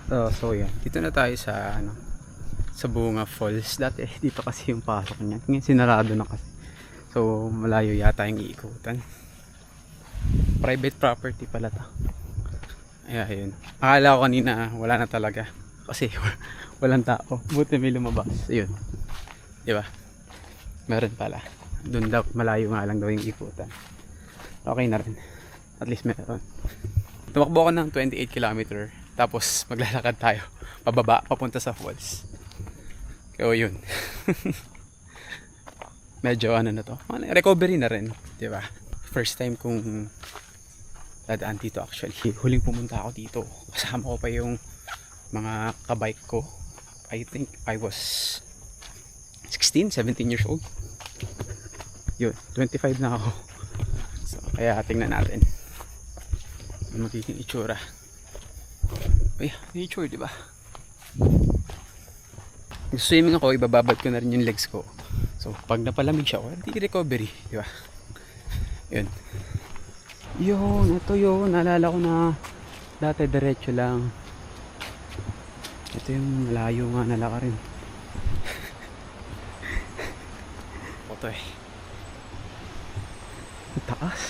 So yan, dito na tayo sa ano, sa Bunga Falls. Dati dito kasi yung pasok niya. Ngayon sinarado na kasi. So malayo yata yung iikutan. Private property pala to. Ayun. Akala ko kanina wala na talaga kasi walang tao. Buti may lumabas. Ayun. 'Di ba? Meron pala. Doon daw malayo nga lang daw yung ikutan. Okay na rin. At least meron. Tumakbo ako ng 28 kilometer. Tapos maglalakad tayo pababa, papunta sa falls. Kaya yun. Medyo ano na to. Recovery na rin. Diba? First time kong dadaan dito actually. Huling pumunta ako dito. Kasama ko pa yung mga kabike ko. I think I was 16, 17 years old. Yun, 25 na ako. So, kaya tingnan natin. Ano magiging itsura. Ay, nature, di ba? Nag-swimming ako, ibababad ko na rin yung legs ko. So, pag napalamig siya, hindi recovery, di ba? Yun. Yun, ito yun. Naalala ko na dati diretso lang. Ito yung malayo nga nalaka rin. Ito eh. Ang taas.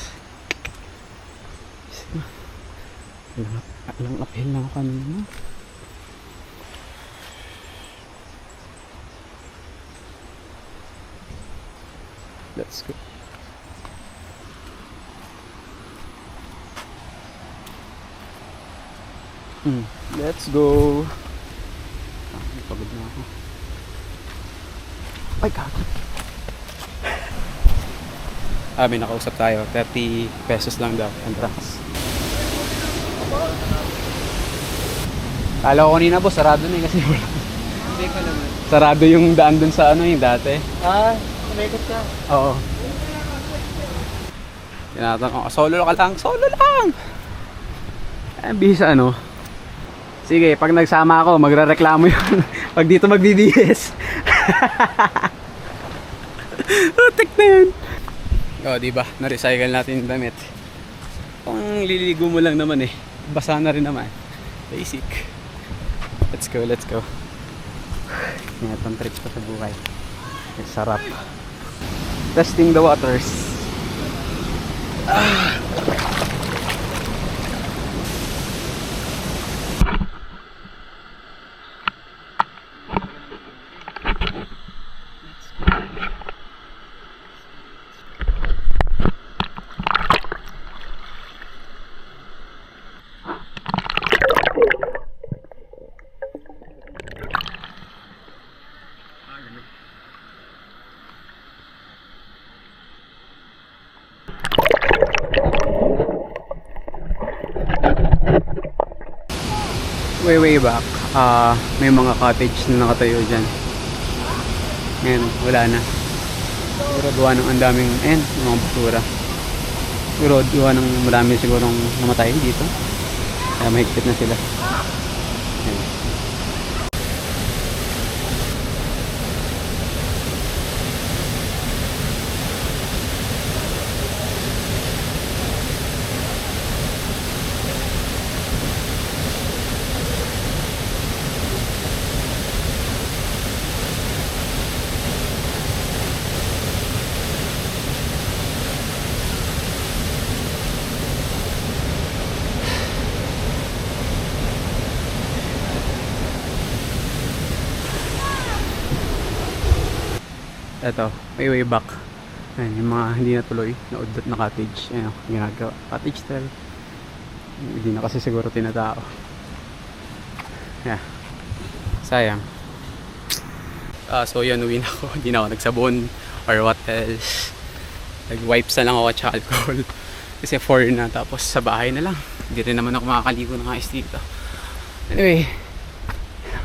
Ilang uphill na ako kanina. Let's go. Let's go. Pagod na ako. Ay, gago. May nakausap tayo. 30 pesos lang daw. Entrance. Kala ko kanina boss, sarado na kasi wala. Hindi pa naman. Sarado yung daan dun sa ano yung dati. Kumikot ka. Oo. Tinatanong ko, solo ka lang. Solo lang! Bisa ano. Sige, pag nagsama ako, magre-reklamo yun. Pag dito magbibihis. Utik na yun. Diba? Na-recycle natin yung damit. Kung liligo mo lang naman eh. Basa na rin naman. Basic. Let's go, let's go. Ngayon trips pa sa buhay. Sarap. Testing the waters. Way back, may mga cottage na nakatayo dyan. Ngayon, wala na. Siguro gawa ng ang daming, mga basura. Siguro gawa ng marami sigurong namatay dito. Kaya mahigpit na sila. Ayan. Ito, may way back. Ayan, yung mga hindi natuloy na udot na cottage. Ayan, ginagawa. Cottage style. Hindi na kasi siguro tinatao. Yeah. Sayang. So yan, uwi na ako. Hindi na ako nagsabon or what else. Nag-wipes na lang ako at alcohol. Kasi 4 na, tapos sa bahay na lang. Hindi rin naman ako makakaligo ng ayos dito. Anyway,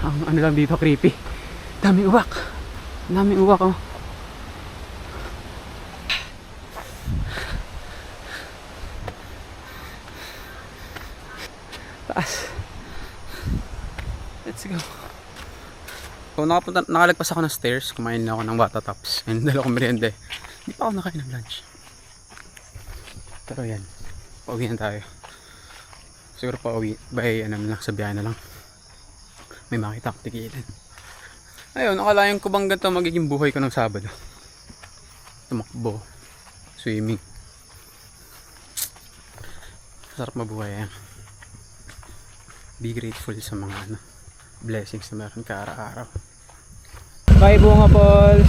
ang ano lang dito, creepy. Daming uwak. Daming uwak, oh. Taas. Let's go. So nakalagpas ako ng stairs. Kumain na ako ng bata tops. And dala ko merienda. Hindi pa ako nakain ng lunch. Pero yan, pauwi na tayo. Siguro pauwi by ano lang, sa biyahe na lang. may makita akong tigilan. Ayun, akalain ko bang ganito magiging buhay ko ng Sabado. Tumakbo, swimming. Sarap mabuhay yan. Be grateful sa mga blessings na meron ka araw-araw. Bye Bunga Falls!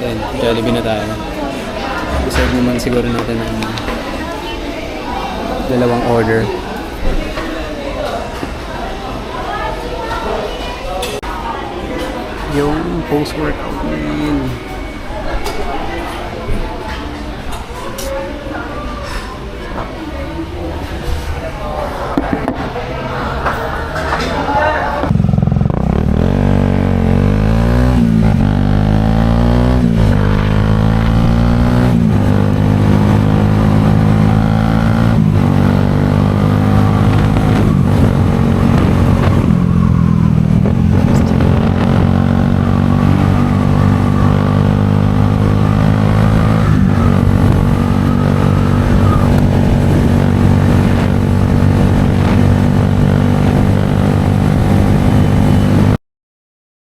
Then, Jollibee na tayo. Deserve naman siguro natin ng dalawang order. Yung post-workout meal.